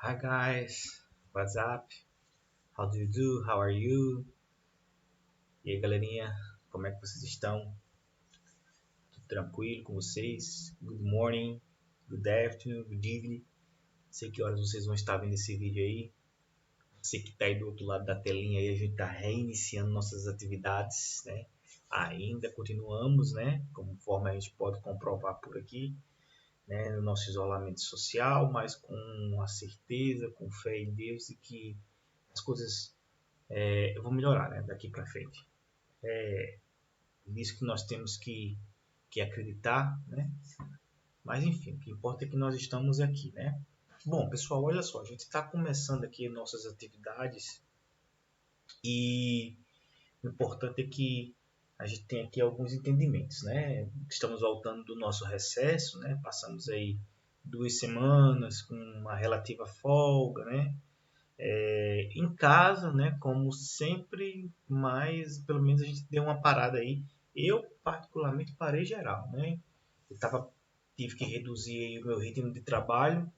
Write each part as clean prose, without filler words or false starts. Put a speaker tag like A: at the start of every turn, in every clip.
A: Hi guys, what's up? How do you do? How are you? E aí galerinha, como é que vocês estão? Tudo tranquilo com vocês? Good morning, good afternoon, good evening. Não sei que horas vocês vão estar vendo esse vídeo aí. Você que está aí do outro lado da telinha aí, a gente está reiniciando nossas atividades, né? Ainda continuamos, né? Conforme a gente pode comprovar por aqui, né? No nosso isolamento social, mas com a certeza, com fé em Deus e que as coisas vão melhorar, né? Daqui para frente. Nisso que nós temos que acreditar, né? Mas enfim, o que importa é que nós estamos aqui, né? Bom, pessoal, olha só, a gente está começando aqui nossas atividades e o importante é que a gente tem aqui alguns entendimentos, né? Estamos voltando do nosso recesso, né? Passamos aí 2 semanas com uma relativa folga, né? Em casa, né? Como sempre, mas pelo menos a gente deu uma parada aí. Eu particularmente parei geral, né? Tive que reduzir aí o meu ritmo de trabalho,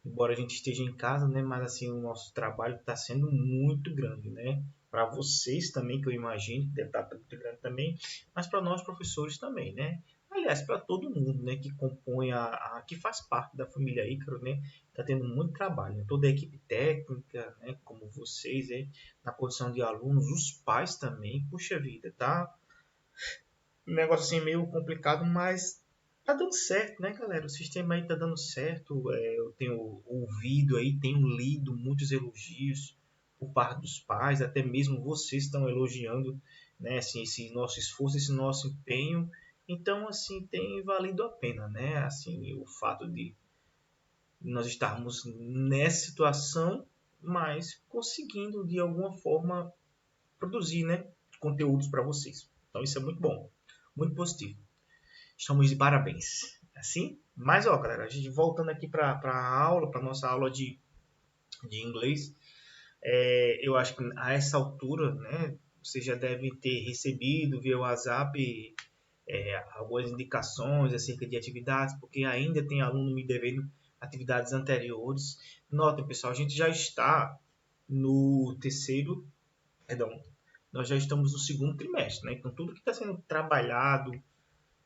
A: embora a gente esteja em casa, né? Mas assim o nosso trabalho está sendo muito grande, né? Para vocês também, que eu imagino que deve estar muito grande também, mas para nós professores também, né? Aliás, para todo mundo, né, que compõe que faz parte da família Ícaro, né, está tendo muito trabalho, né? Toda a equipe técnica, né, como vocês, na condição de alunos, os pais também, puxa vida, tá um negócio assim meio complicado, mas tá dando certo, né, galera? O sistema aí tá dando certo. Eu tenho ouvido aí, tenho lido muitos elogios por parte dos pais, até mesmo vocês estão elogiando, né, assim, esse nosso esforço, esse nosso empenho. Então, assim, tem valido a pena, né? Assim, o fato de nós estarmos nessa situação, mas conseguindo de alguma forma produzir, né, conteúdos para vocês. Então, isso é muito bom, muito positivo. Estamos de parabéns. Assim? Mas, ó, galera, a gente voltando aqui para a aula, para nossa aula de inglês, eu acho que a essa altura, né, vocês já devem ter recebido via WhatsApp algumas indicações acerca de atividades, porque ainda tem aluno me devendo atividades anteriores. Notem, pessoal, a gente já está no terceiro, perdão, nós já estamos no segundo trimestre, né? Então, tudo que está sendo trabalhado,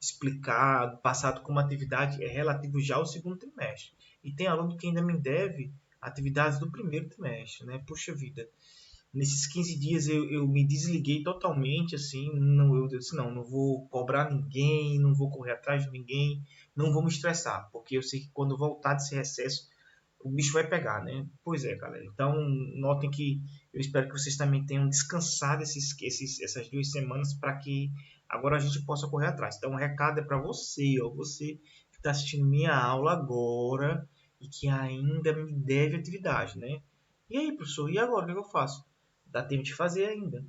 A: explicado, passado como atividade é relativo já ao segundo trimestre. E tem aluno que ainda me deve atividades do primeiro trimestre, né? Puxa vida. Nesses 15 dias eu me desliguei totalmente, assim, eu disse, não vou cobrar ninguém, não vou correr atrás de ninguém, não vou me estressar, porque eu sei que quando voltar desse recesso, o bicho vai pegar, né? Pois é, galera. Então, notem que eu espero que vocês também tenham descansado essas 2 semanas para que agora a gente possa correr atrás. Então, o recado é para você, ó, você que está assistindo minha aula agora e que ainda me deve atividade, né? E aí, professor, e agora o que eu faço? Dá tempo de fazer ainda.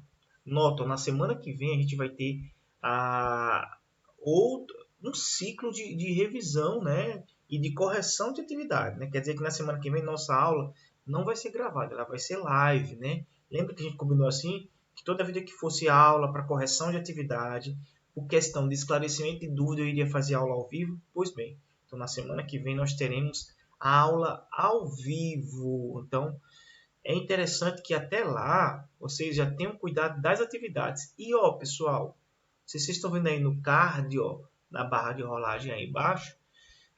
A: Notam, na semana que vem a gente vai ter a, um ciclo de revisão, né? E de correção de atividade, né? Quer dizer que na semana que vem nossa aula não vai ser gravada, ela vai ser live, né? Lembra que a gente combinou assim? Que toda vida que fosse aula para correção de atividade, por questão de esclarecimento de dúvida, eu iria fazer aula ao vivo? Pois bem, então na semana que vem nós teremos a aula ao vivo. Então, é interessante que até lá vocês já tenham cuidado das atividades. E ó, pessoal, se vocês estão vendo aí no card, ó, na barra de rolagem aí embaixo,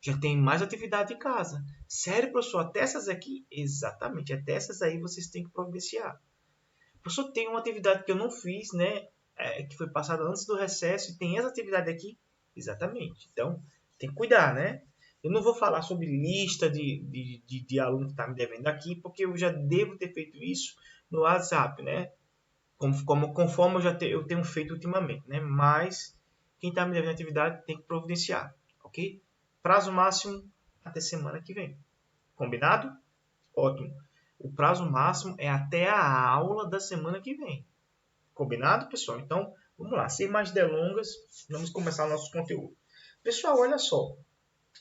A: já tem mais atividade em casa. Sério, professor, até essas aqui? Exatamente, até essas aí vocês têm que providenciar. Professor, tem uma atividade que eu não fiz, né? Que foi passada antes do recesso e tem essa atividade aqui? Exatamente. Então, tem que cuidar, né? Eu não vou falar sobre lista de aluno que está me devendo aqui, porque eu já devo ter feito isso no WhatsApp, né? Conforme eu tenho feito ultimamente, né? Mas quem está me devendo atividade tem que providenciar, ok? Prazo máximo até semana que vem. Combinado? Ótimo. O prazo máximo é até a aula da semana que vem. Combinado, pessoal? Então, vamos lá. Sem mais delongas, vamos começar o nosso conteúdo. Pessoal, olha só.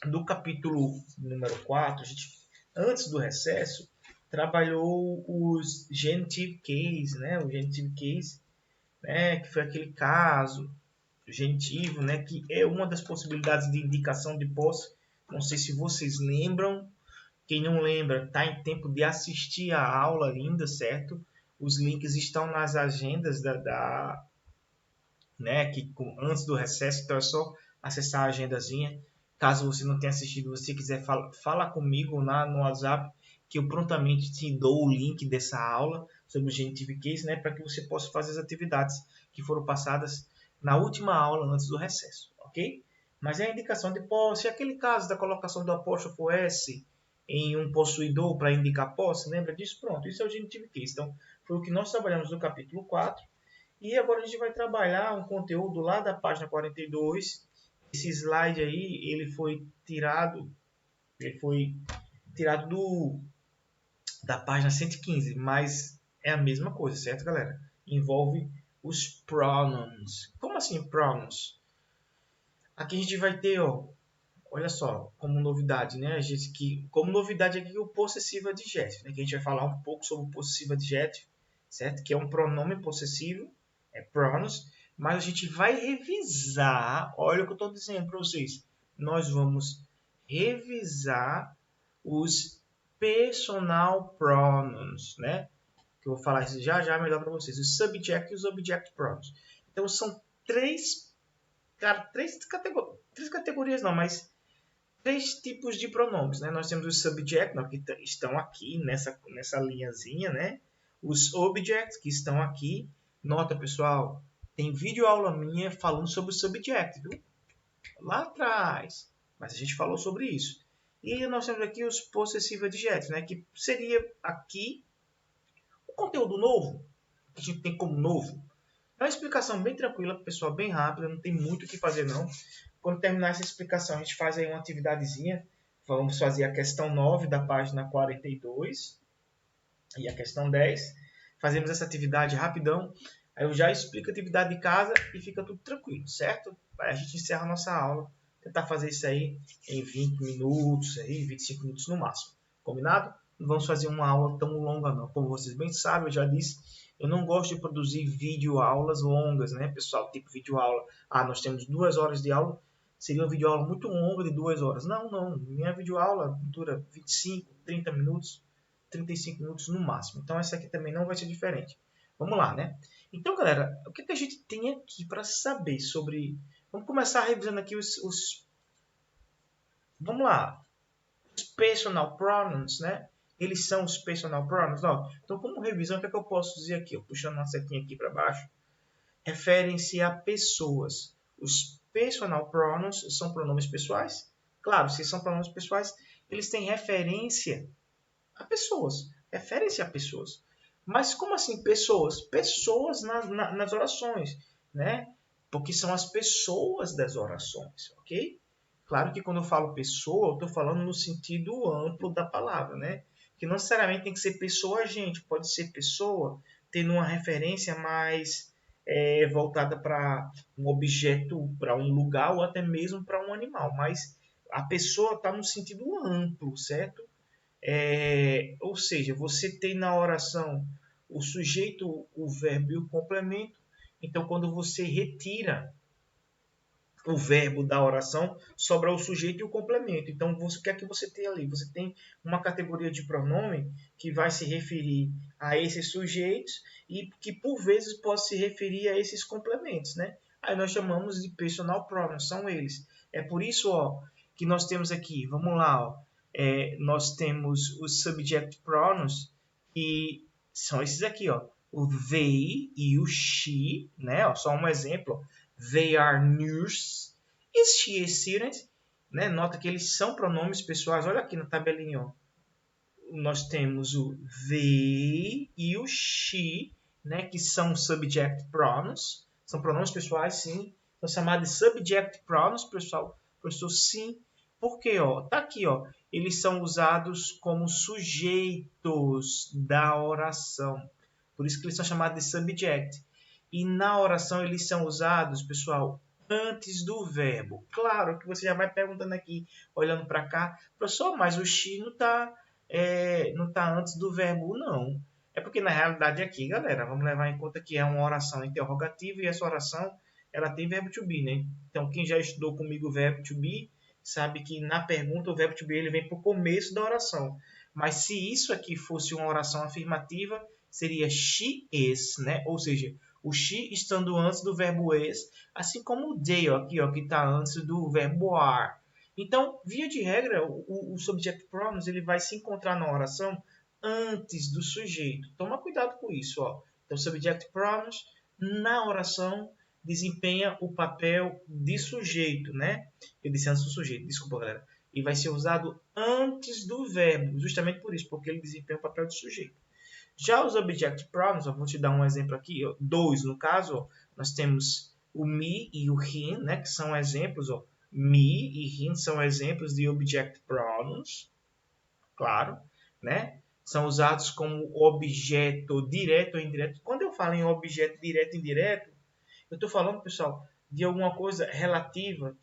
A: Do capítulo número 4, a gente, antes do recesso, trabalhou os genitive case, né? O genitive case, né? Que foi aquele caso genitivo, né? Que é uma das possibilidades de indicação de posse. Não sei se vocês lembram, Quem não lembra, está em tempo de assistir a aula ainda, certo? Os links estão nas agendas né, que antes do recesso, então é só acessar a agendazinha. Caso você não tenha assistido, você quiser fala comigo lá no WhatsApp, que eu prontamente te dou o link dessa aula sobre o Genitive Case, né, para que você possa fazer as atividades que foram passadas na última aula antes do recesso, ok? Mas é a indicação de posse, aquele caso da colocação do apóstrofo S em um possuidor para indicar posse, lembra disso? Pronto, isso é o Genitive Case. Então, foi o que nós trabalhamos no capítulo 4. E agora a gente vai trabalhar um conteúdo lá da página 42. Esse slide aí, ele foi tirado da página 115, mas é a mesma coisa, certo, galera? Envolve os pronouns. Como assim pronouns? Aqui a gente vai ter, ó, olha só, como novidade, né? Como novidade aqui o possessivo adjetivo, né? Que a gente vai falar um pouco sobre o possessivo adjetivo, certo? Que é um pronome possessivo, é pronouns, mas a gente vai revisar, olha o que eu estou dizendo para vocês, nós vamos revisar os personal pronouns, né? Que eu vou falar isso já já melhor para vocês, os subject e os object pronouns. Então são três categorias não, mas três tipos de pronomes, né? Nós temos os subject, que estão aqui nessa linhazinha, né? Os objects, que estão aqui. Nota, pessoal, tem vídeo aula minha falando sobre o subject, viu? Lá atrás. Mas a gente falou sobre isso. E nós temos aqui os possessive adjectives, né? Que seria aqui o conteúdo novo, que a gente tem como novo. É uma explicação bem tranquila, pessoal, bem rápida, não tem muito o que fazer não. Quando terminar essa explicação, a gente faz aí uma atividadezinha. Vamos fazer a questão 9 da página 42 e a questão 10. Fazemos essa atividade rapidão. Aí eu já explico a atividade de casa e fica tudo tranquilo, certo? Aí a gente encerra a nossa aula. Tentar fazer isso aí em 20 minutos, aí, 25 minutos no máximo. Combinado? Não vamos fazer uma aula tão longa não. Como vocês bem sabem, eu já disse, eu não gosto de produzir vídeo aulas longas, né, pessoal? Tipo vídeo aula. Ah, nós temos 2 horas de aula. Seria uma vídeo aula muito longa de 2 horas. Não, não. Minha vídeo aula dura 25, 30 minutos, 35 minutos no máximo. Então essa aqui também não vai ser diferente. Vamos lá, né? Então, galera, o que a gente tem aqui para saber sobre... Vamos começar revisando aqui Vamos lá. Os personal pronouns, né? Eles são os personal pronouns. Ó. Então, como revisão, o que é que eu posso dizer aqui? Eu puxando uma setinha aqui para baixo. Referem-se a pessoas. Os personal pronouns são pronomes pessoais? Claro, se são pronomes pessoais, eles têm referência a pessoas. Referem-se a pessoas. Mas como assim pessoas? Pessoas nas orações, né? Porque são as pessoas das orações, ok? Claro que quando eu falo pessoa, eu estou falando no sentido amplo da palavra, né? Que não necessariamente tem que ser pessoa gente, pode ser pessoa tendo uma referência mais voltada para um objeto, para um lugar ou até mesmo para um animal. Mas a pessoa está no sentido amplo, certo? Ou seja, você tem na oração o sujeito, o verbo e o complemento. Então, quando você retira o verbo da oração, sobra o sujeito e o complemento. Então, o que é que você tem ali? Você tem uma categoria de pronome que vai se referir a esses sujeitos e que, por vezes, pode se referir a esses complementos, né? Aí nós chamamos de personal pronouns, são eles. É por isso, ó, que nós temos aqui, vamos lá, ó, nós temos os subject pronouns, que são esses aqui, ó, o they e o she, né? Ó, só um exemplo, they are nurse, is she a student, né? Nota que eles são pronomes pessoais, olha aqui na tabelinha, ó. Nós temos o they e o she, né? Que são subject pronouns, são pronomes pessoais, sim, são chamados de subject pronouns, pessoal, professor, sim. Por quê? Ó, tá aqui, ó. Eles são usados como sujeitos da oração. Por isso que eles são chamados de subject. E na oração eles são usados, pessoal, antes do verbo. Claro que você já vai perguntando aqui, olhando para cá, professor, mas o she não está antes do verbo, não. É porque na realidade aqui, galera, vamos levar em conta que é uma oração interrogativa e essa oração ela tem verbo to be, né? Então quem já estudou comigo o verbo to be sabe que na pergunta o verbo to be ele vem para o começo da oração. Mas se isso aqui fosse uma oração afirmativa, seria she is, né? Ou seja, o she estando antes do verbo is, assim como o they aqui, ó, que está antes do verbo are. Então, via de regra, o subject pronouns ele vai se encontrar na oração antes do sujeito. Toma cuidado com isso, ó. Então, subject pronouns na oração desempenha o papel de sujeito, né? Eu disse antes do sujeito, desculpa, galera. E vai ser usado antes do verbo, justamente por isso, porque ele desempenha o papel de sujeito. Já os object pronouns, eu vou te dar um exemplo aqui, ó, dois no caso, ó, nós temos o me e o him, né, que são exemplos, ó, me e him são exemplos de object pronouns, claro, né? São usados como objeto direto ou indireto. Quando eu falo em objeto direto e indireto, eu estou falando, pessoal, de alguma coisa relativa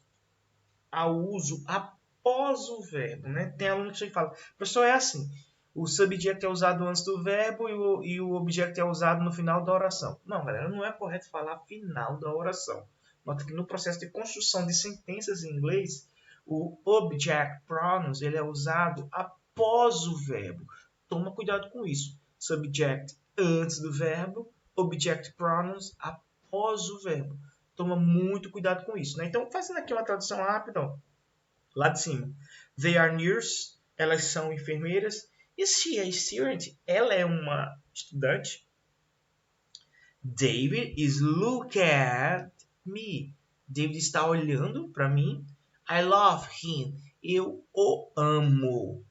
A: ao uso após o verbo, né? Tem aluno que fala, professor, é assim, o subject é usado antes do verbo e o object é usado no final da oração. Não, galera, não é correto falar final da oração. Nota que no processo de construção de sentenças em inglês, o object pronouns ele é usado após o verbo. Toma cuidado com isso. Subject antes do verbo, object pronouns após o verbo. Toma muito cuidado com isso, né? Então, fazendo aqui uma tradução rápida, ó, lá de cima. They are nurses, elas são enfermeiras. Is she a student? Ela é uma estudante. David is looking at me. David está olhando para mim. I love him. Eu o amo.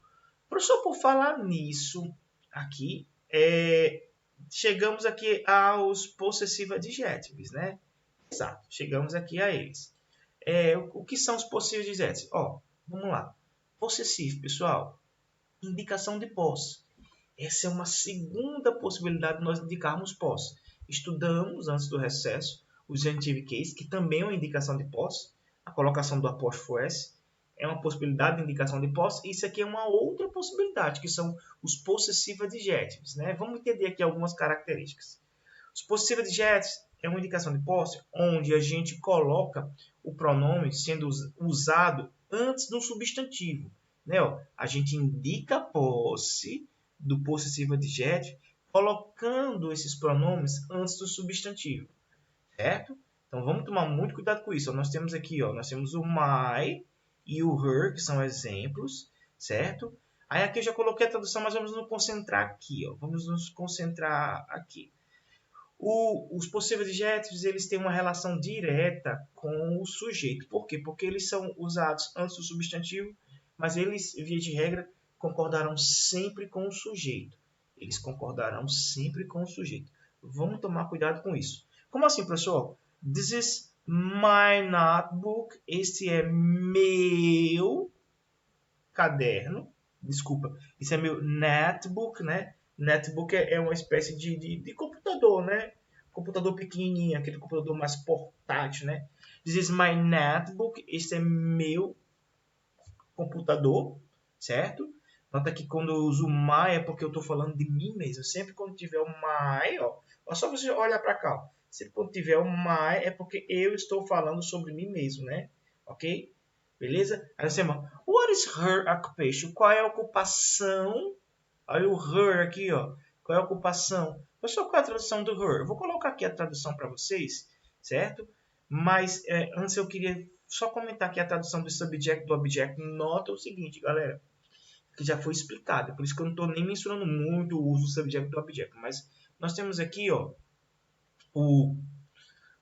A: Professor, por falar nisso, aqui, chegamos aqui aos possessive adjectives, né? Exato, chegamos aqui a eles. O que são os possessive adjectives? Ó, vamos lá. Possessivo, pessoal, indicação de posse. Essa é uma segunda possibilidade de nós indicarmos posse. Estudamos, antes do recesso, o genitive case, que também é uma indicação de posse. A colocação do apóstrofo S é uma possibilidade de indicação de posse. Isso aqui é uma outra possibilidade, que são os possessive adjectives, né? Vamos entender aqui algumas características. Os possessive adjectives é uma indicação de posse onde a gente coloca o pronome sendo usado antes do substantivo, né? A gente indica a posse do possessive adjective colocando esses pronomes antes do substantivo, certo? Então vamos tomar muito cuidado com isso. Nós temos aqui, nós temos o my e o her, que são exemplos, certo? Aí aqui eu já coloquei a tradução, mas vamos nos concentrar aqui, Vamos nos concentrar aqui. Os possíveis adjetivos eles têm uma relação direta com o sujeito. Por quê? Porque eles são usados antes do substantivo, mas eles, via de regra, concordarão sempre com o sujeito. Eles concordarão sempre com o sujeito. Vamos tomar cuidado com isso. Como assim, professor? This is my notebook. Este é meu caderno. Desculpa, isso é meu netbook, né? Netbook é uma espécie de computador, né? Computador pequenininho, aquele computador mais portátil, né? This is my netbook. Este é meu computador, certo? Nota que quando eu uso my é porque eu estou falando de mim mesmo. Sempre quando tiver o my, ó só você olhar para cá. Ó. Sempre quando tiver o my é porque eu estou falando sobre mim mesmo, né? Ok? Beleza? Aí você chama, what is her occupation? Qual é a ocupação? Olha o her aqui, ó. Qual é a ocupação? Pessoal, qual é a tradução do her? Eu vou colocar aqui a tradução para vocês, certo? Mas antes eu queria só comentar aqui a tradução do subject do object. Nota o seguinte, galera, que já foi explicado. Por isso que eu não estou nem mencionando muito o uso do subject do object. Mas nós temos aqui, ó,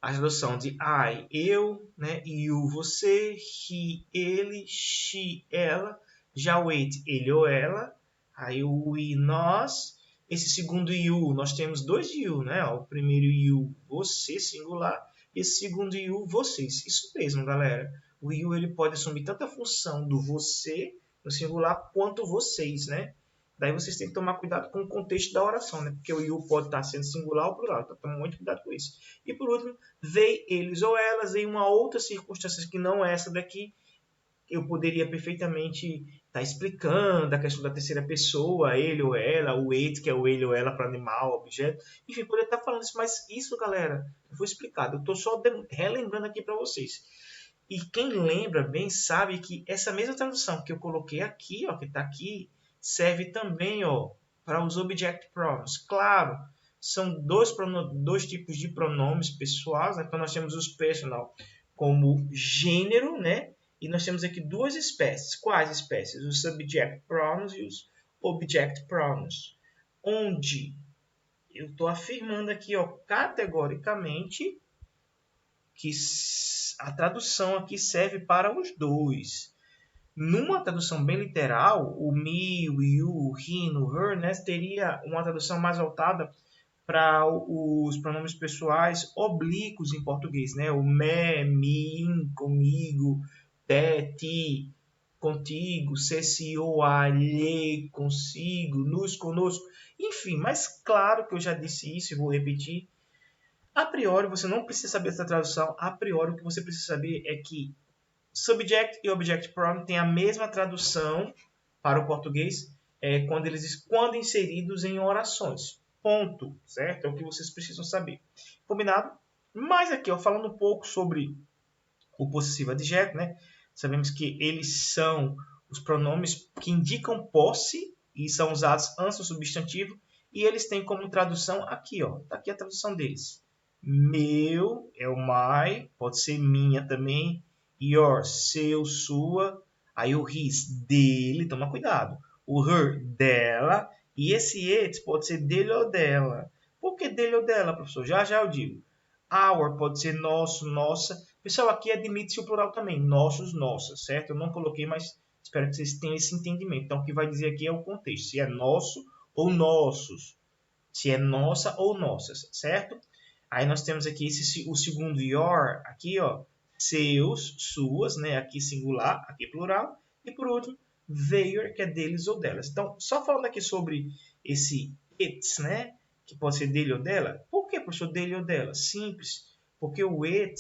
A: a tradução de I, eu, né? You, você, he, ele, she, ela. Já o it, ele ou ela. Aí o we, nós. Esse segundo you, nós temos dois you, né? O primeiro you, você, singular. E esse segundo you, vocês. Isso mesmo, galera. O you ele pode assumir tanto a função do você, no singular, quanto vocês, né? Daí vocês têm que tomar cuidado com o contexto da oração, né? Porque o you pode estar sendo singular ou plural. Então, toma muito cuidado com isso. E por último, they, eles ou elas, em uma outra circunstância que não é essa daqui, eu poderia perfeitamente estar explicando a questão da terceira pessoa, ele ou ela, o it, que é o ele ou ela para animal, objeto. Enfim, poderia estar falando isso, mas isso, galera, foi explicado. Eu estou só relembrando aqui para vocês. E quem lembra bem sabe que essa mesma tradução que eu coloquei aqui, ó, que está aqui, serve também, ó, para os object pronouns. Claro, são dois tipos de pronomes pessoais, né? Então nós temos os personal como gênero, né? E nós temos aqui duas espécies. Quais espécies? Os subject pronouns e os object pronouns. Onde eu estou afirmando aqui, ó, categoricamente, que a tradução aqui serve para os dois. Numa tradução bem literal, o me, o you, o him, o her, né, teria uma tradução mais voltada para os pronomes pessoais oblíquos em português, né? O me, mim, comigo, te, ti, contigo, se, se, o, a, lhe, consigo, nos, conosco, enfim. Mas claro que eu já disse isso e vou repetir. A priori, você não precisa saber essa tradução. A priori, o que você precisa saber é que subject e object pronoun têm a mesma tradução para o português quando inseridos em orações. Ponto, certo? É o que vocês precisam saber. Combinado? Mas aqui, ó, falando um pouco sobre o possessivo adjetivo, né? Sabemos que eles são os pronomes que indicam posse e são usados antes do substantivo. E eles têm como tradução aqui, ó. Tá aqui a tradução deles. Meu é o my, pode ser minha também. Your, seu, sua. Aí o his, dele, toma cuidado. O her, dela. E esse it pode ser dele ou dela. Por que dele ou dela, professor? Já já eu digo. Our pode ser nosso, nossa. Pessoal, aqui admite-se o plural também. Nossos, nossas, certo? Eu não coloquei, mas espero que vocês tenham esse entendimento. Então, o que vai dizer aqui é o contexto. Se é nosso ou nossos. Se é nossa ou nossas, certo? Aí nós temos aqui o segundo your, aqui, ó, seus, suas, né? Aqui singular, aqui plural. E por último, their, que é deles ou delas. Então, só falando aqui sobre esse it's, né? Que pode ser dele ou dela. Por que, professor, dele ou dela? Simples. Porque o it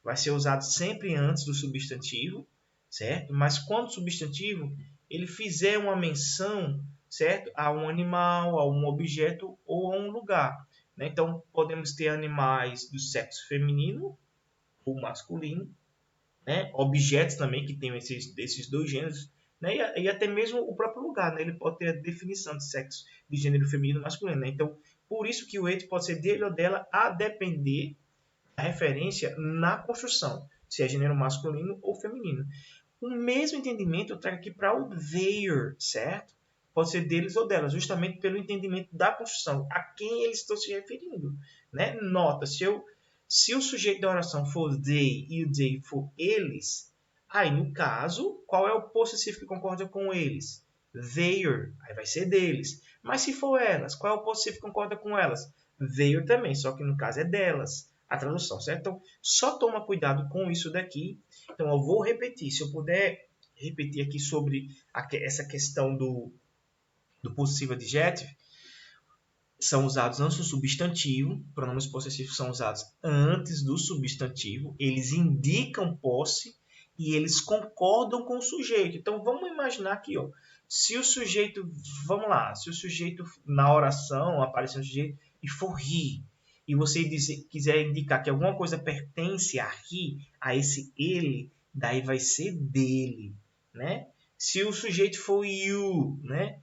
A: vai ser usado sempre antes do substantivo, certo? Mas quando o substantivo ele fizer uma menção, certo? A um animal, a um objeto ou a um lugar. Né? Então, podemos ter animais do sexo feminino ou masculino, né? Objetos também que tenham esses dois gêneros, né? E até mesmo o próprio lugar, né? Ele pode ter a definição de sexo, de gênero feminino ou masculino. Né? Então, por isso que o it pode ser dele ou dela, a depender da referência na construção, se é gênero masculino ou feminino. O mesmo entendimento eu trago aqui para o their, certo? Pode ser deles ou delas, justamente pelo entendimento da construção, a quem eles estão se referindo. Né? Nota, se o sujeito da oração for they e o they for eles, aí no caso, qual é o possessivo que concorda com eles? Their, aí vai ser deles. Mas se for elas, qual é o possessivo que concorda com elas? Their também, só que no caso é delas a tradução, certo? Então, só toma cuidado com isso daqui. Então, eu vou repetir. Se eu puder repetir aqui sobre essa questão do possessivo adjetivo, são usados antes do substantivo. Pronomes possessivos são usados antes do substantivo. Eles indicam posse e eles concordam com o sujeito. Então, vamos imaginar aqui, ó. Se o sujeito, vamos lá, se o sujeito na oração aparecer um sujeito e for he, e você quiser indicar que alguma coisa pertence a he, a esse ele, daí vai ser dele, né? Se o sujeito for you, né?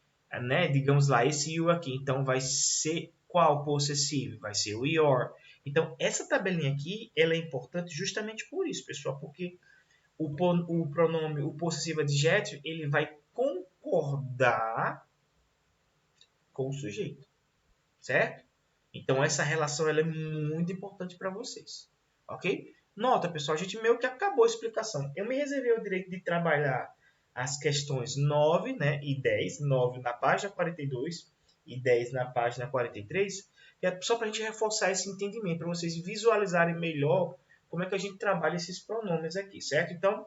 A: Digamos lá, esse you aqui, então vai ser qual possessivo? Vai ser o your. Então, essa tabelinha aqui, ela é importante justamente por isso, pessoal, porque o pronome, o possessivo adjetivo, ele vai concordar com o sujeito, certo? Então, essa relação ela é muito importante para vocês, ok? Nota, pessoal, a gente meio que acabou a explicação. Eu me reservei o direito de trabalhar as questões 9, né, e 10, 9 na página 42 e 10 na página 43, que é só para a gente reforçar esse entendimento, para vocês visualizarem melhor como é que a gente trabalha esses pronomes aqui, certo? Então,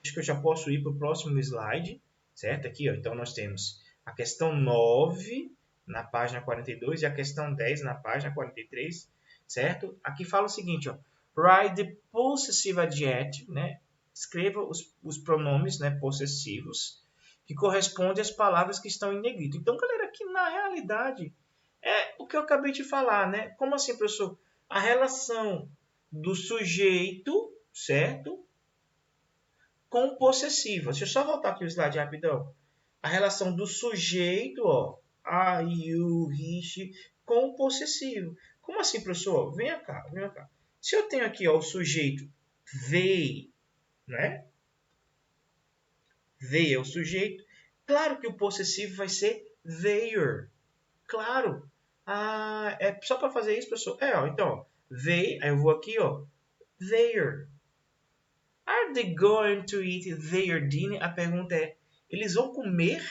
A: acho que eu já posso ir para o próximo slide, certo? Aqui, ó, então nós temos a questão 9 na página 42 e a questão 10 na página 43, certo? Aqui fala o seguinte, ó, write the possessive adjective, né? Escreva os pronomes, né, possessivos que correspondem às palavras que estão em negrito. Então, galera, aqui na realidade é o que eu acabei de falar, né? Como assim, professor? A relação do sujeito, certo? com o possessivo. Deixa eu só voltar aqui o slide rapidão. A relação do sujeito, ó, I, you, he, she, com o possessivo. Como assim, professor? Venha cá, venha cá. Se eu tenho aqui ó, o sujeito they, né? They é o sujeito. Claro que o possessivo vai ser their. Claro. Ah, é só para fazer isso, professor? Ó, então, they, aí eu vou aqui, ó, their. Are they going to eat their dinner? A pergunta é, eles vão comer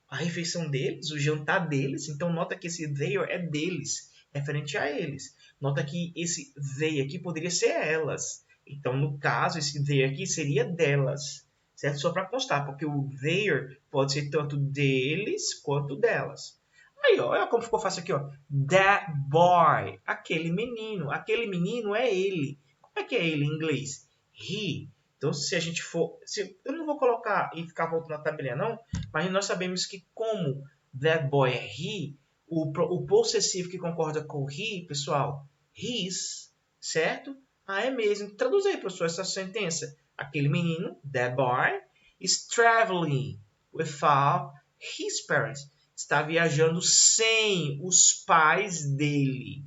A: a refeição deles, o jantar deles? Então, nota que esse their é deles, referente a eles. Nota que esse they aqui poderia ser elas. Então, no caso, esse they aqui seria delas. Certo? Só para constar, porque o their pode ser tanto deles quanto delas. Aí, ó, olha como ficou fácil aqui, ó. That boy, aquele menino. Aquele menino é ele. Como é que é ele em inglês? He. Então, se a gente for... eu não vou colocar e ficar voltando na tabelinha, não. Mas nós sabemos que como that boy é he, o possessivo que concorda com he, pessoal, his, certo? Ah, é mesmo. Traduz aí, professor, essa sentença. Aquele menino, that boy, is traveling without his parents. Está viajando sem os pais dele.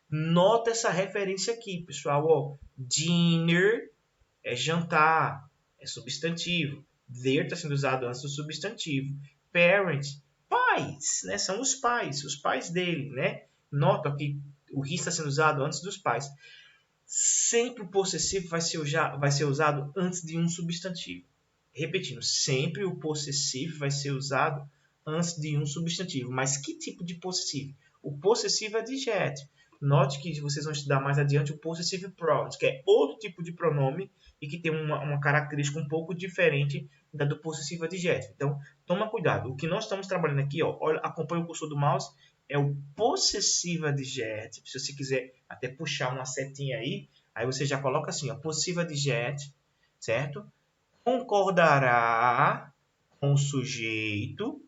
A: Nota essa referência aqui, pessoal. Ó, dinner é jantar, é substantivo. There está sendo usado antes do substantivo. Parent, pais, né? São os pais dele, né? Nota que o he está sendo usado antes dos pais. Sempre o possessivo vai ser usado antes de um substantivo. Repetindo, sempre o possessivo vai ser usado antes de um substantivo. Mas que tipo de possessivo? O possessivo adjetivo. Note que vocês vão estudar mais adiante o possessive pronouns, que é outro tipo de pronome e que tem uma característica um pouco diferente da do possessivo adjetivo. Então, toma cuidado. O que nós estamos trabalhando aqui, ó, olha, acompanha o cursor do mouse, é o possessivo adjetivo. Se você quiser até puxar uma setinha aí você já coloca assim, ó, possessivo adjetivo, certo? Concordará com o sujeito,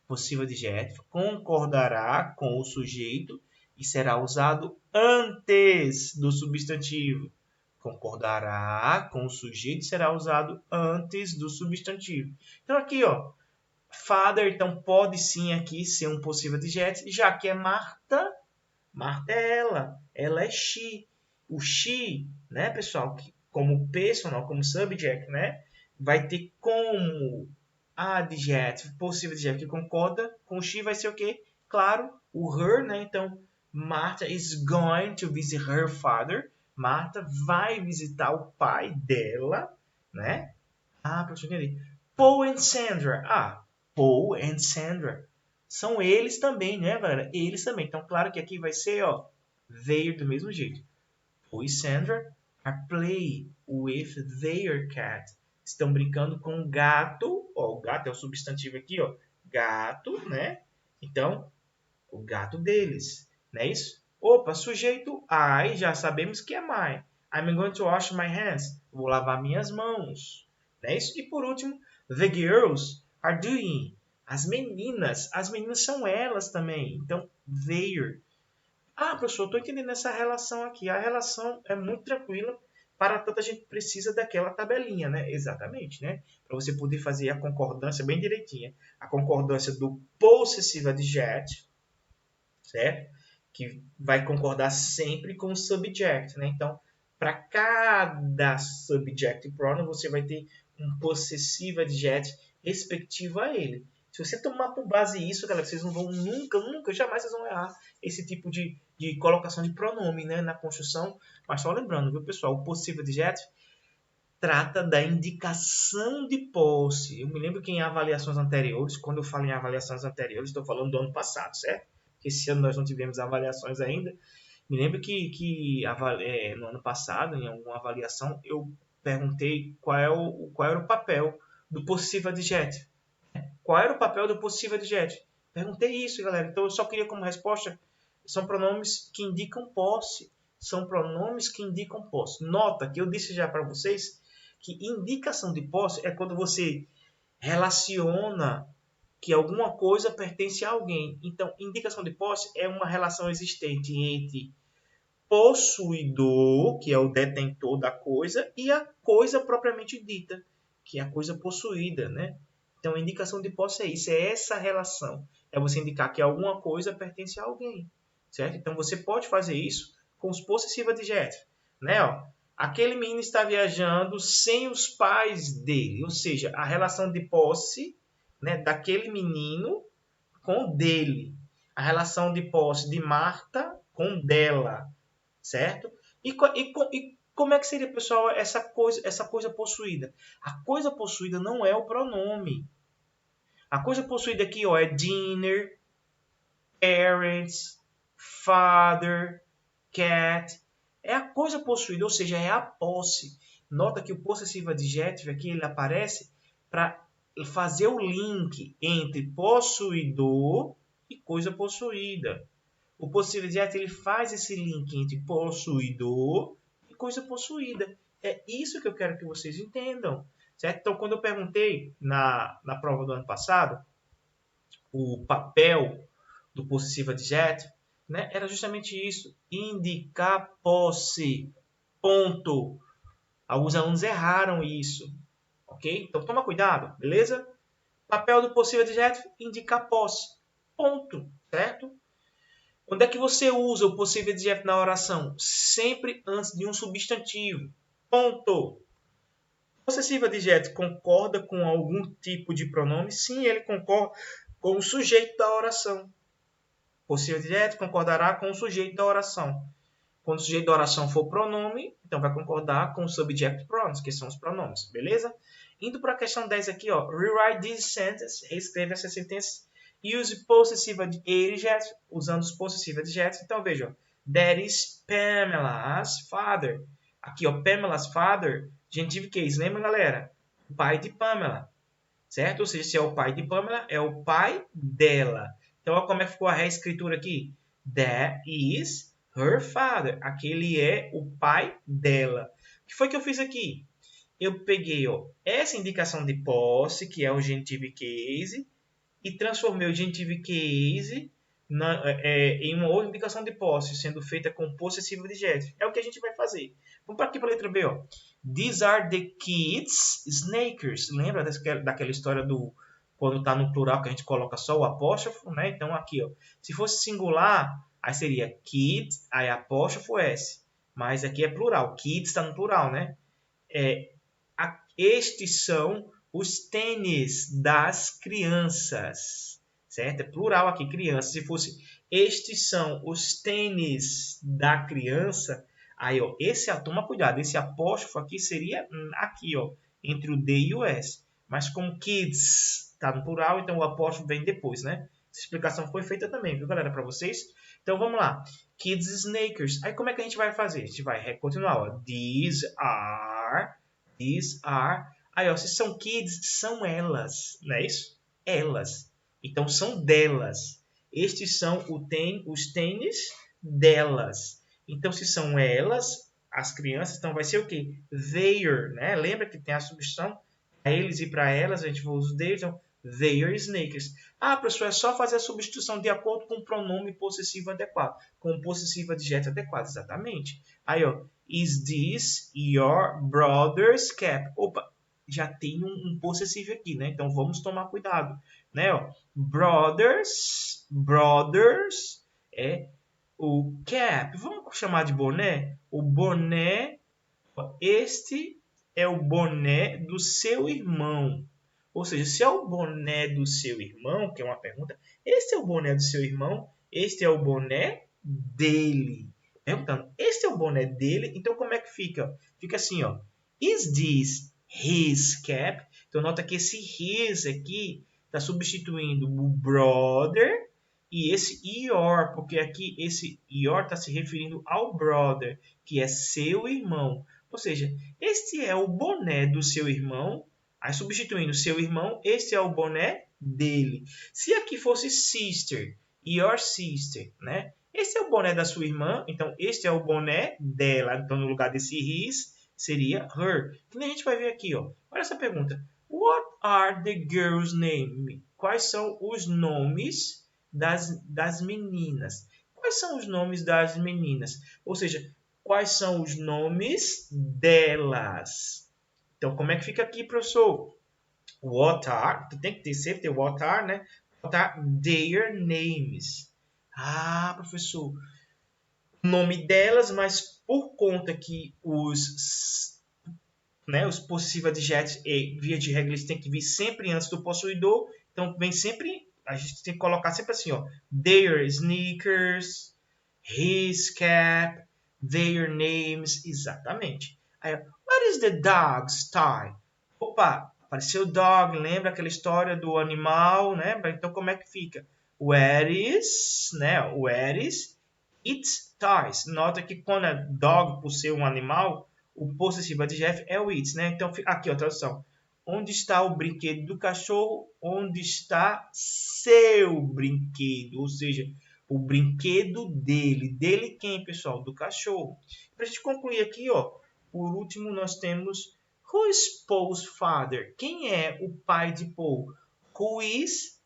A: possessivo adjetivo, concordará com o sujeito e será usado antes do substantivo. Concordará com o sujeito e será usado antes do substantivo. Então aqui, ó, father, então pode sim aqui ser um possessivo adjetivo, já que é Marta. Marta é ela é she. O she, né, pessoal, como personal, como subject, né, vai ter como adjetivo, possível adjetivo que concorda com o she vai ser o quê? Claro, o her, né? Então, Martha is going to visit her father. Martha vai visitar o pai dela, né? Ah, professor, entendi. Paul and Sandra. Ah, Paul and Sandra. São eles também, né, galera? Eles também. Então, claro que aqui vai ser, ó, their do mesmo jeito. Paul e Sandra are playing with their cat. Estão brincando com o gato. Ó, o gato é o substantivo aqui, ó. Gato, né? Então, o gato deles. Não é isso? Opa, sujeito I, já sabemos que é my. I'm going to wash my hands. Vou lavar minhas mãos. Não é isso? E por último, the girls are doing. As meninas são elas também. Então, their. Ah, professor, estou entendendo essa relação aqui. A relação é muito tranquila. Para tanto, a gente precisa daquela tabelinha, né? Exatamente, né? Para você poder fazer a concordância bem direitinha. A concordância do possessivo adjetivo, certo? Que vai concordar sempre com o subject, né? Então, para cada subject pronoun, você vai ter um possessivo adjetivo respectivo a ele. Se você tomar por base isso, galera, vocês não vão nunca, jamais vocês vão errar esse tipo de colocação de pronome, né, na construção. Mas só lembrando, viu, pessoal, o possessivo adjetivo trata da indicação de posse. Eu me lembro que em avaliações anteriores, quando eu falo em avaliações anteriores, estou falando do ano passado, certo? Esse ano nós não tivemos avaliações ainda. Me lembro que no ano passado, em alguma avaliação, eu perguntei qual era o papel do possessivo adjetivo. Qual era o papel do possessivo adjetivo? Perguntei isso, galera. Então, eu só queria como resposta, são pronomes que indicam posse. São pronomes que indicam posse. Nota que eu disse já para vocês que indicação de posse é quando você relaciona que alguma coisa pertence a alguém. Então, indicação de posse é uma relação existente entre possuidor, que é o detentor da coisa, e a coisa propriamente dita. que é a coisa possuída, né? Então, a indicação de posse é isso, é essa relação. É você indicar que alguma coisa pertence a alguém, certo? Então, você pode fazer isso com os possessiva adjetivos, né? Ó, aquele menino está viajando sem os pais dele, ou seja, a relação de posse, né, daquele menino com dele. A relação de posse de Marta com dela, certo? E como é que seria, pessoal, essa coisa possuída? A coisa possuída não é o pronome. A coisa possuída aqui, ó, é dinner, parents, father, cat. É a coisa possuída, ou seja, é a posse. Nota que o possessivo adjetivo aqui ele aparece para fazer o link entre possuidor e coisa possuída. O possessivo adjetivo ele faz esse link entre possuidor e coisa possuída. É isso que eu quero que vocês entendam. Certo? Então, quando eu perguntei na prova do ano passado, o papel do possessivo adjetivo, né, era justamente isso, indicar posse, ponto. Alguns alunos erraram isso, ok? Então toma cuidado, beleza? Papel do possessivo adjetivo, indicar posse, ponto, certo? Onde é que você usa o possessivo adjetivo na oração? Sempre antes de um substantivo, ponto. O possessivo adjetivo concorda com algum tipo de pronome? Sim, ele concorda com o sujeito da oração. O possessivo adjetivo concordará com o sujeito da oração. Quando o sujeito da oração for pronome, então vai concordar com o subject pronouns, que são os pronomes, beleza? Indo para a questão 10 aqui, ó. Rewrite this sentence, reescreva essa sentença. Use possessive adjectives, usando os possessive adjectives. Então, veja, ó. That is Pamela's father. Aqui, ó, Pamela's father, genitive case. Lembra, galera? O pai de Pamela, certo? Ou seja, se é o pai de Pamela, é o pai dela. Então, olha como é que ficou a reescritura aqui. That is her father. Aquele é o pai dela. O que foi que eu fiz aqui? Eu peguei ó, essa indicação de posse, que é o genitive case, e transformei o genitive case em uma outra indicação de posse, sendo feita com possessivo adjetivo. É o que a gente vai fazer. Vamos para aqui para a letra B. Ó. These are the kids' sneakers. Lembra daquela história do quando está no plural que a gente coloca só o apóstrofo? Né? Então, aqui, ó, se fosse singular, aí seria kids, aí apóstrofo S. Mas aqui é plural. Kids está no plural, né? Estes são os tênis das crianças, certo? É plural aqui, criança. Se fosse estes são os tênis da criança, aí, ó, toma cuidado, esse apóstrofo aqui seria aqui, ó, entre o D e o S. Mas como kids está no plural, então o apóstrofo vem depois, né? Essa explicação foi feita também, viu, galera, para vocês? Então, vamos lá. Kids sneakers. Aí, como é que a gente vai fazer? A gente vai continuar, ó. These are. Aí, ó, se são kids, são elas, não é isso? Elas. Então, são delas. Estes são os tênis delas. Então, se são elas, as crianças, então vai ser o quê? Their, né? Lembra que tem a substituição? Para eles e para elas, a gente vai usar os deles, então, their sneakers. Ah, professor, é só fazer a substituição de acordo com o pronome possessivo adequado, com o possessivo adjetivo adequado, exatamente. Aí, ó, is this your brother's cap? Opa, já tem um possessivo aqui, né? Então vamos tomar cuidado, né? Ó, brothers é o cap. Vamos chamar de boné? O boné, este é o boné do seu irmão. Ou seja, se é o boné do seu irmão, que é uma pergunta, este é o boné do seu irmão, este é o boné dele. Perguntando, este é o boné dele, então como é que fica? Fica assim, ó. Is this his cap? Então nota que esse his aqui está substituindo o brother e esse your, porque aqui esse your está se referindo ao brother, que é seu irmão. Ou seja, este é o boné do seu irmão, aí substituindo seu irmão, este é o boné dele. Se aqui fosse sister, your sister, né? Este é o boné da sua irmã, então este é o boné dela. Então no lugar desse his seria her. Que nem a gente vai ver aqui, ó. Olha essa pergunta. What are the girls' names? Quais são os nomes das meninas? Quais são os nomes das meninas? Ou seja, quais são os nomes delas? Então, como é que fica aqui, professor? What are, tem que ter sempre ter what are, né? What are their names? Ah, professor, o nome delas, mas por conta que os possíveis adjetos, via de regra, eles têm que vir sempre antes do possuidor. Então, vem sempre, a gente tem que colocar sempre assim, ó, their sneakers, his cap, their names, exatamente. Aí, what is the dog's tie? Opa, apareceu dog, lembra aquela história do animal, né? Então, como é que fica? Where is, né? Where is its ties? Nota que quando é dog, por ser um animal, o possessivo adjetivo é o its, né? Então, aqui, ó, a tradução. Onde está o brinquedo do cachorro? Onde está seu brinquedo? Ou seja, o brinquedo dele. Dele quem, pessoal? Do cachorro. Para a gente concluir aqui, ó, por último, nós temos Who is Paul's father? Quem é o pai de Paul? Who is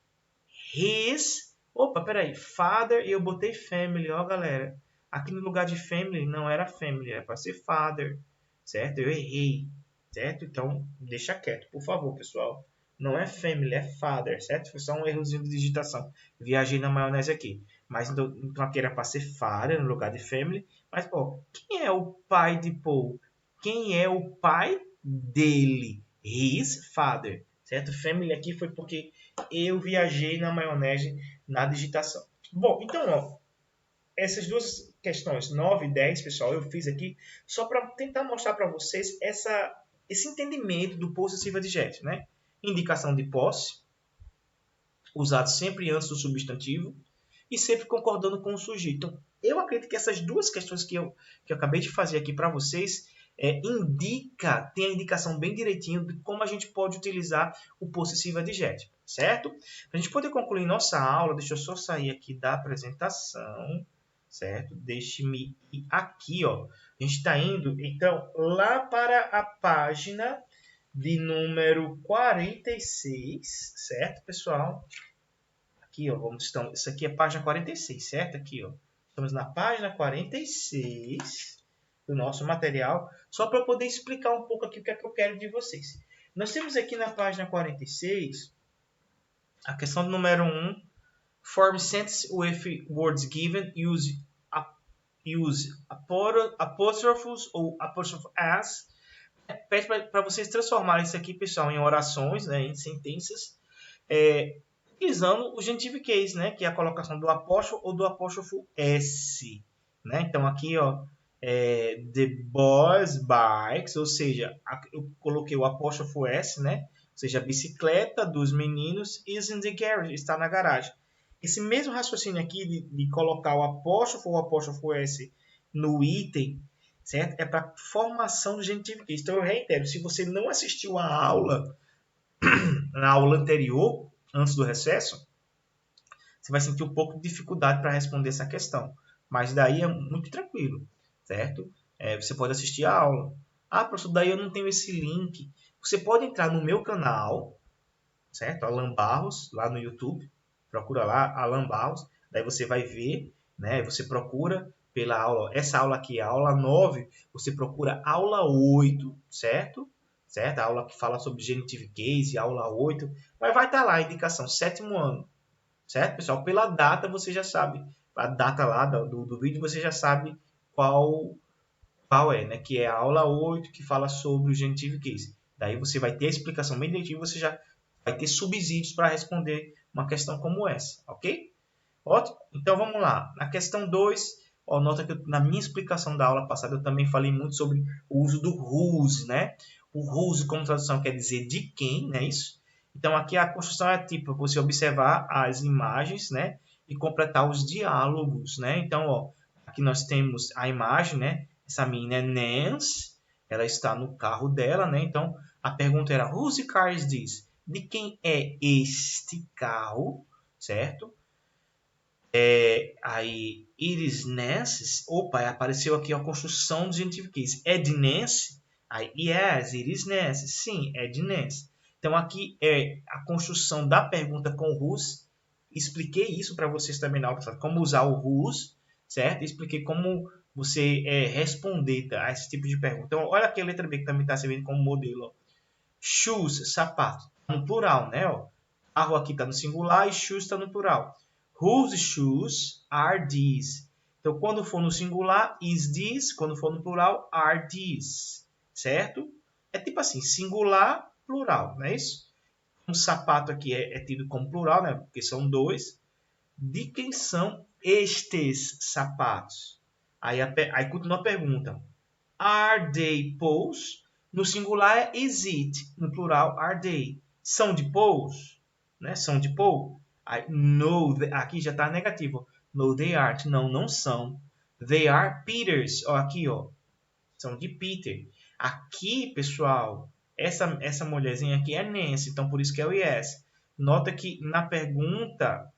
A: his... Opa, peraí. Father e eu botei family, ó, galera. Aqui no lugar de family não era family, era para ser father. Certo? Eu errei. Certo? Então, deixa quieto, por favor, pessoal. Não é family, é father, certo? Foi só um errozinho de digitação. Viajei na maionese aqui. Mas então aqui era para ser father no lugar de family. Mas, ó, quem é o pai de Paul? Quem é o pai dele? His father. Certo? Family aqui foi porque eu viajei na maionese na digitação. Bom, então, ó, essas duas questões, 9 e 10, pessoal, eu fiz aqui só para tentar mostrar para vocês esse entendimento do possessivo adjetivo, né? Indicação de posse, usado sempre antes do substantivo e sempre concordando com o sujeito. Então, eu acredito que essas duas questões que eu acabei de fazer aqui para vocês tem a indicação bem direitinho de como a gente pode utilizar o possessivo adjetivo, certo? Para a gente poder concluir nossa aula, deixa eu só sair aqui da apresentação, certo? Deixe-me ir aqui, ó. A gente está indo, então, lá para a página de número 46, certo, pessoal? Aqui, ó, isso aqui é a página 46, certo? Aqui, ó. Estamos na página 46 do nosso material, só para eu poder explicar um pouco aqui o que é que eu quero de vocês. Nós temos aqui na página 46 a questão do número 1, form sentence with words given, use apóstrofos ou apóstrofo as. Pede para vocês transformarem isso aqui, pessoal, em orações, né, em sentenças, utilizando o genitive case, né, que é a colocação do apóstrofo ou do apóstrofo S. Né? Então, aqui, ó, the boys' bikes, ou seja, eu coloquei o apóstrofo S, né? Ou seja, a bicicleta dos meninos is in the garage, está na garagem. Esse mesmo raciocínio aqui de colocar o apóstrofo ou o apóstrofo S no item, certo? É para formação do genitive case. Então, eu reitero, se você não assistiu a aula, na aula anterior, antes do recesso, você vai sentir um pouco de dificuldade para responder essa questão. Mas daí é muito tranquilo, certo? Você pode assistir a aula. Ah, professor, daí eu não tenho esse link. Você pode entrar no meu canal, certo? Alan Barros, lá no YouTube. Procura lá, Alan Barros. Daí você vai ver, né? Você procura pela aula. Essa aula aqui é a aula 9. Você procura aula 8, certo? Certo? A aula que fala sobre genitive case, aula 8. Mas vai estar lá a indicação, 7º ano. Certo, pessoal? Pela data você já sabe. A data lá do vídeo você já sabe qual é, né? Que é a aula 8 que fala sobre o genitive case. Daí você vai ter a explicação bem direitinho, você já vai ter subsídios para responder uma questão como essa, ok? Ótimo? Então vamos lá. Na questão 2, nota que na minha explicação da aula passada eu também falei muito sobre o uso do whose, né? O whose, como tradução, quer dizer de quem, não é isso? Então aqui a construção é tipo você observar as imagens, né? E completar os diálogos, né? Então, ó, aqui nós temos a imagem, né? Essa menina é Nancy, ela está no carro dela, né? Então a pergunta era whose car is this? De quem é este carro, certo? Aí, it is Nancy's. Opa, apareceu aqui a construção do genitive case. É de Nancy? Aí, yes, it is Nancy. Sim, é de Nancy. Então, aqui é a construção da pergunta com whose. Expliquei isso para vocês também na aula passada, como usar o whose, certo? Expliquei como você responder a esse tipo de pergunta. Então, olha aqui a letra B que também está servindo como modelo. Ó. Shoes, sapato. No plural, né? Ó. Carro aqui está no singular e shoes está no plural. Whose shoes are these? Então, quando for no singular, is this. Quando for no plural, are these. Certo? É tipo assim, singular, plural, não é isso? Um sapato aqui é tido como plural, né? Porque são dois. De quem são estes sapatos? Aí continua a pergunta. Are they Paul's? No singular é is it. No plural, are they. São de Paul's? Né? São de Paul? Aí, no, aqui já está negativo. No, they aren't. Não, não são. They are Peter's. Ó, aqui, ó. São de Peter. Aqui, pessoal, essa mulherzinha aqui é Nancy. Então, por isso que é o yes. Nota que na pergunta,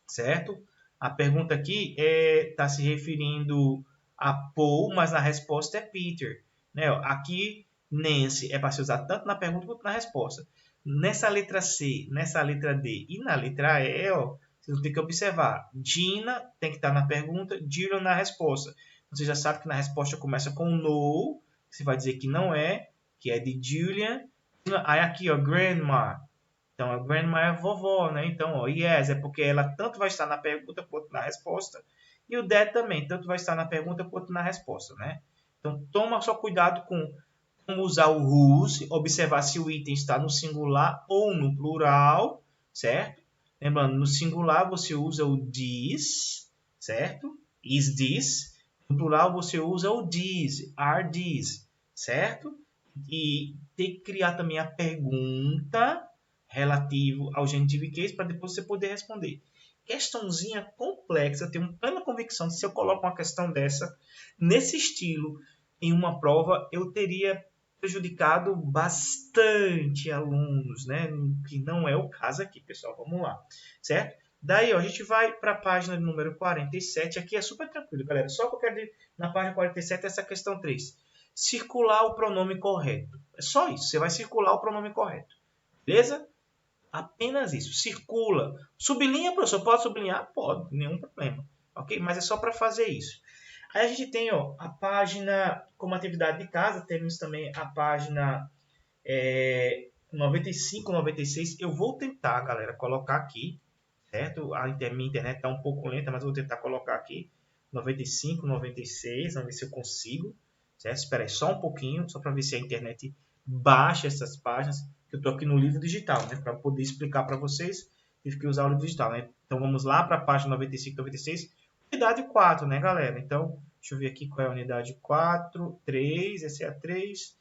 A: certo? A pergunta aqui está se referindo a Paul, mas na resposta é Peter. Né? Aqui, Nancy é para ser usado tanto na pergunta quanto na resposta. Nessa letra C, nessa letra D e na letra E, ó, vocês vão ter que observar. Gina tem que estar na pergunta, Julian na resposta. Você já sabe que na resposta começa com no, você vai dizer que não é, que é de Julian. Aí aqui, ó, grandma. Então, a grandma é vovó, né? Então, ó, yes, é porque ela tanto vai estar na pergunta quanto na resposta. E o dad também, tanto vai estar na pergunta quanto na resposta, né? Então, toma só cuidado com como usar o whose, observar se o item está no singular ou no plural, certo? Lembrando, no singular você usa o this, certo? Is this. No plural você usa o these, are these, certo? E tem que criar também a pergunta relativo ao genitive case para depois você poder responder. Questãozinha complexa, eu tenho plena convicção que se eu coloco uma questão dessa, nesse estilo, em uma prova, eu teria prejudicado bastante alunos, né? Que não é o caso aqui, pessoal. Vamos lá, certo? Daí, ó, a gente vai para a página número 47. Aqui é super tranquilo, galera. Só que eu quero dizer, na página 47, essa questão 3. Circular o pronome correto. É só isso. Você vai circular o pronome correto. Beleza? Apenas isso. Circula. Sublinha, professor? Pode sublinhar? Pode. Nenhum problema. Ok? Mas é só para fazer isso. Aí a gente tem ó, a página como atividade de casa. Temos também a página 95, 96. Eu vou tentar, galera, colocar aqui. Certo? Minha internet está um pouco lenta, mas eu vou tentar colocar aqui. 95, 96. Vamos ver se eu consigo. Certo? Espera aí só um pouquinho. Só para ver se a internet baixa essas páginas. Eu estou aqui no livro digital, né? Para poder explicar para vocês, tive que usar o livro digital, né? Então vamos lá para a página 95, 96, unidade 4, né, galera? Então, deixa eu ver aqui qual é a unidade 4, 3, essa é a 3.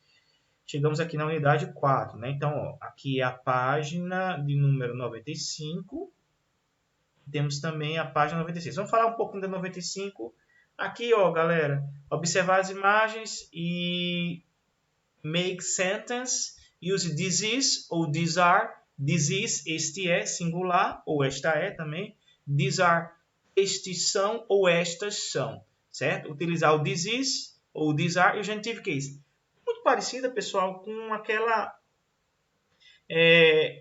A: Chegamos aqui na unidade 4, né? Então, ó, aqui é a página de número 95. Temos também a página 96. Vamos falar um pouquinho da 95. Aqui, ó, galera, observar as imagens e make sentence. Use this is ou these are. This is, este é, singular, ou esta é também. These are, estes são ou estas são. Certo? Utilizar o this is ou these are e o genitive case. Muito parecida, pessoal, com aquela...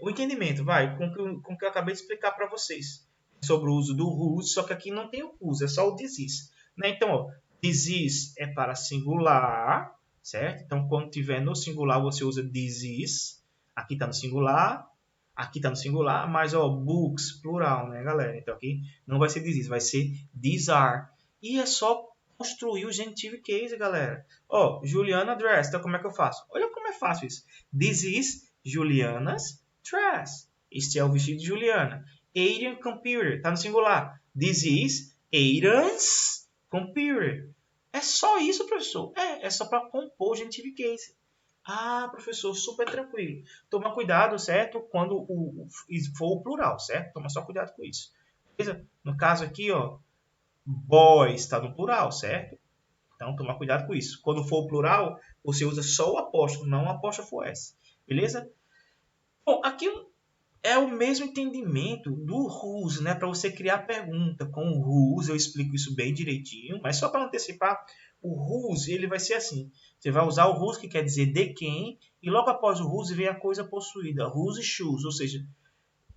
A: o entendimento, vai, com o que eu acabei de explicar para vocês. Sobre o uso do whose, só que aqui não tem o whose, é só o this is. Né? Então, ó, this is é para singular, certo? Então, quando tiver no singular, você usa this is. Aqui está no singular. Aqui está no singular. Mas, ó, books, plural, né, galera? Então, aqui não vai ser this is, vai ser these are. E é só construir o genitive case, galera. Ó, Juliana dress. Então, como é que eu faço? Olha como é fácil isso. This is Juliana's dress. Este é o vestido de Juliana. Adrian computer. Está no singular. This is Adrian's computer. É só isso, professor? É só para compor o genitive case. Ah, professor, super tranquilo. Toma cuidado, certo? Quando for o plural, certo? Toma só cuidado com isso. Beleza? No caso aqui, ó, boys está no plural, certo? Então, toma cuidado com isso. Quando for o plural, você usa só o apóstrofo, não o apóstrofo S. Beleza? Bom, aqui é o mesmo entendimento do whose, né? Para você criar a pergunta com o whose, eu explico isso bem direitinho, mas só para antecipar, o whose ele vai ser assim. Você vai usar o whose, que quer dizer de quem, e logo após o whose vem a coisa possuída, whose shoes, ou seja,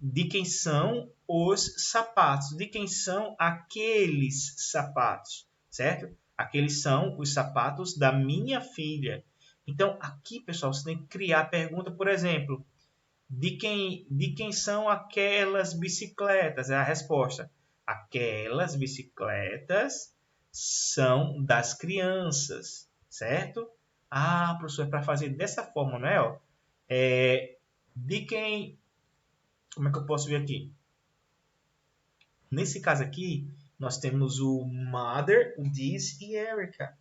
A: de quem são os sapatos, de quem são aqueles sapatos, certo? Aqueles são os sapatos da minha filha. Então, aqui, pessoal, você tem que criar a pergunta, por exemplo, de quem são aquelas bicicletas? É a resposta. Aquelas bicicletas são das crianças, certo? Ah, professor, é para fazer dessa forma, não é? Ó? De quem... Como é que eu posso ver aqui? Nesse caso aqui, nós temos o Mother, o This e Erica.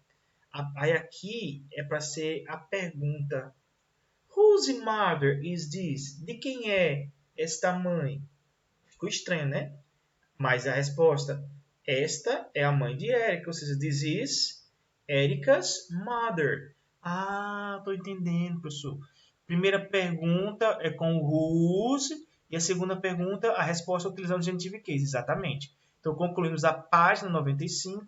A: Aí aqui é para ser a pergunta. Whose mother is this? De quem é esta mãe? Ficou estranho, né? Mas a resposta, esta é a mãe de Erika, ou seja, this is Erika's mother. Ah, estou entendendo, professor. Primeira pergunta é com o whose e a segunda pergunta, a resposta utilizando o genitive case, exatamente. Então, concluímos a página 95.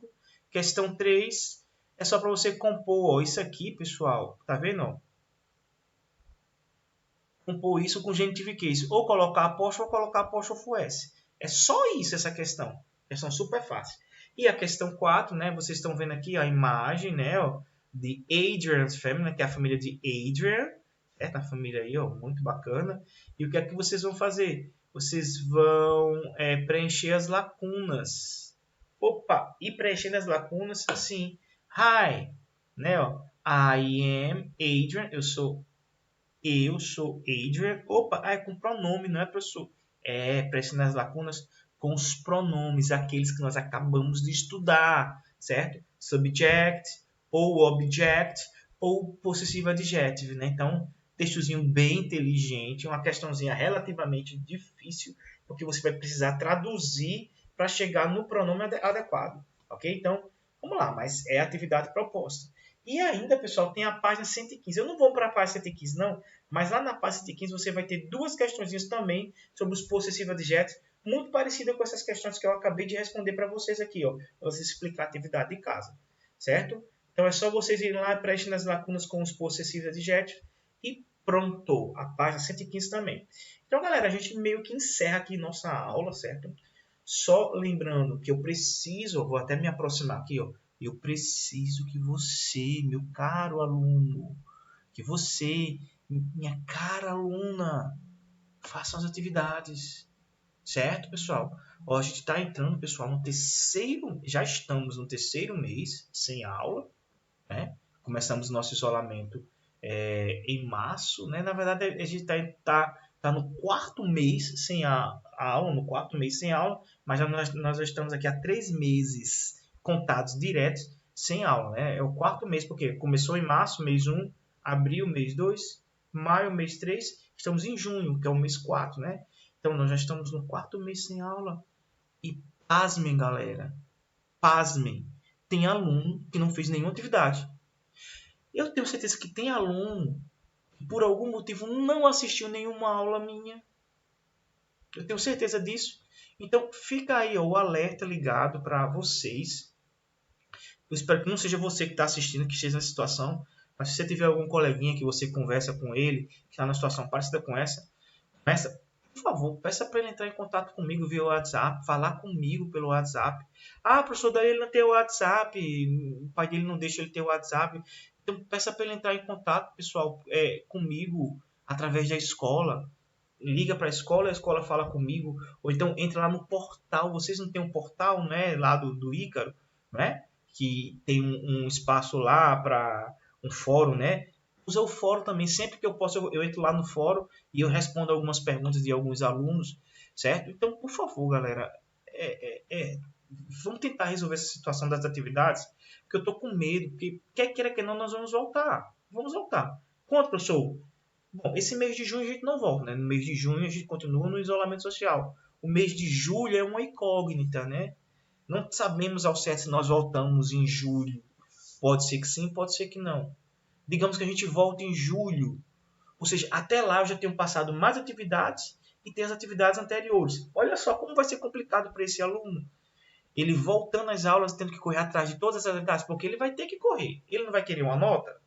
A: Questão 3 é só para você compor. Ó, isso aqui, pessoal, tá vendo? Compor isso com genitive case. Ou colocar apóstrofo ou colocar apóstrofo S. É só isso essa questão. Questão super fácil. E a questão 4, né? Vocês estão vendo aqui a imagem, né? Ó, de Adrian's Family, que é a família de Adrian. É, a família aí, ó, muito bacana. E o que é que vocês vão fazer? Vocês vão preencher as lacunas. Opa! E preenchendo as lacunas, assim. Hi! Né, ó, I am Adrian. Eu sou Adrian. Opa, é com pronome, não é, professor? É, preste nas lacunas com os pronomes, aqueles que nós acabamos de estudar, certo? Subject, ou object, ou possessivo adjective, né? Então, textozinho bem inteligente, uma questãozinha relativamente difícil, porque você vai precisar traduzir para chegar no pronome adequado, ok? Então, vamos lá, mas é a atividade proposta. E ainda, pessoal, tem a página 115. Eu não vou para a página 115, não, mas lá na página 115 você vai ter duas questões também sobre os possessivos adjetivos, muito parecida com essas questões que eu acabei de responder para vocês aqui, ó, para vocês explicar a atividade de casa, certo? Então é só vocês irem lá, prestem nas lacunas com os possessivos adjetivos e pronto, a página 115 também. Então, galera, a gente meio que encerra aqui nossa aula, certo? Só lembrando que eu preciso, vou até me aproximar aqui, ó, eu preciso que você, meu caro aluno, que você, minha cara aluna, faça as atividades, certo, pessoal? Ó, a gente está entrando, pessoal, no terceiro, já estamos no terceiro mês sem aula, né? Começamos nosso isolamento em março, né? Na verdade, a gente tá no quarto mês sem a aula, no quarto mês sem aula, mas nós já estamos aqui há 3 meses contados diretos sem aula, né? É o quarto mês, porque começou em março, mês 1, abril, mês 2, maio, mês 3, estamos em junho, que é o mês 4, né? Então, nós já estamos no quarto mês sem aula. E pasmem, galera, pasmem, tem aluno que não fez nenhuma atividade. Eu tenho certeza que tem aluno que por algum motivo não assistiu nenhuma aula minha. Eu tenho certeza disso. Então fica aí ó, o alerta ligado para vocês. Eu espero que não seja você que está assistindo que esteja nessa situação. Mas se você tiver algum coleguinha que você conversa com ele, que está numa situação parecida com essa, por favor, peça para ele entrar em contato comigo via WhatsApp, falar comigo pelo WhatsApp. Ah, professor, daí ele não tem o WhatsApp, o pai dele não deixa ele ter o WhatsApp. Então, peça para ele entrar em contato, pessoal, comigo através da escola. Liga para a escola fala comigo. Ou então entra lá no portal. Vocês não têm um portal, né, lá do Ícaro, né? Que tem um espaço lá para um fórum, né? Usa o fórum também. Sempre que eu posso, eu entro lá no fórum e eu respondo algumas perguntas de alguns alunos, certo? Então, por favor, galera, vamos tentar resolver essa situação das atividades, porque eu estou com medo, porque quer queira que não, nós vamos voltar. Vamos voltar. Quanto, professor? Bom, esse mês de junho a gente não volta, né? No mês de junho a gente continua no isolamento social. O mês de julho é uma incógnita, né? Não sabemos ao certo se nós voltamos em julho. Pode ser que sim, pode ser que não. Digamos que a gente volta em julho. Ou seja, até lá eu já tenho passado mais atividades e tem as atividades anteriores. Olha só como vai ser complicado para esse aluno. Ele voltando às aulas, tendo que correr atrás de todas essas atividades, porque ele vai ter que correr. Ele não vai querer uma nota?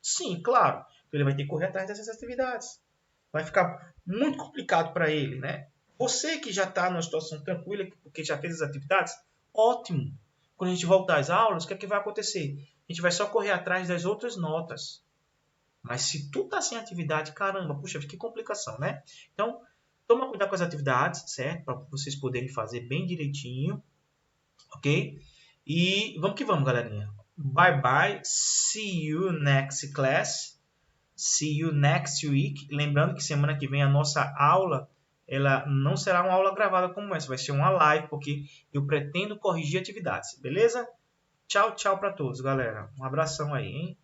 A: Sim, claro. Então ele vai ter que correr atrás dessas atividades. Vai ficar muito complicado para ele, né? Você que já está numa situação tranquila, porque já fez as atividades, ótimo. Quando a gente voltar às aulas, o que é que vai acontecer? A gente vai só correr atrás das outras notas. Mas se tu tá sem atividade, caramba, puxa, que complicação, né? Então, toma cuidado com as atividades, certo? Para vocês poderem fazer bem direitinho, ok? E vamos que vamos, galerinha. Bye bye. See you next class. See you next week. Lembrando que semana que vem a nossa aula, ela não será uma aula gravada como essa, vai ser uma live, porque eu pretendo corrigir atividades, beleza? Tchau, tchau para todos, galera. Um abração aí, hein?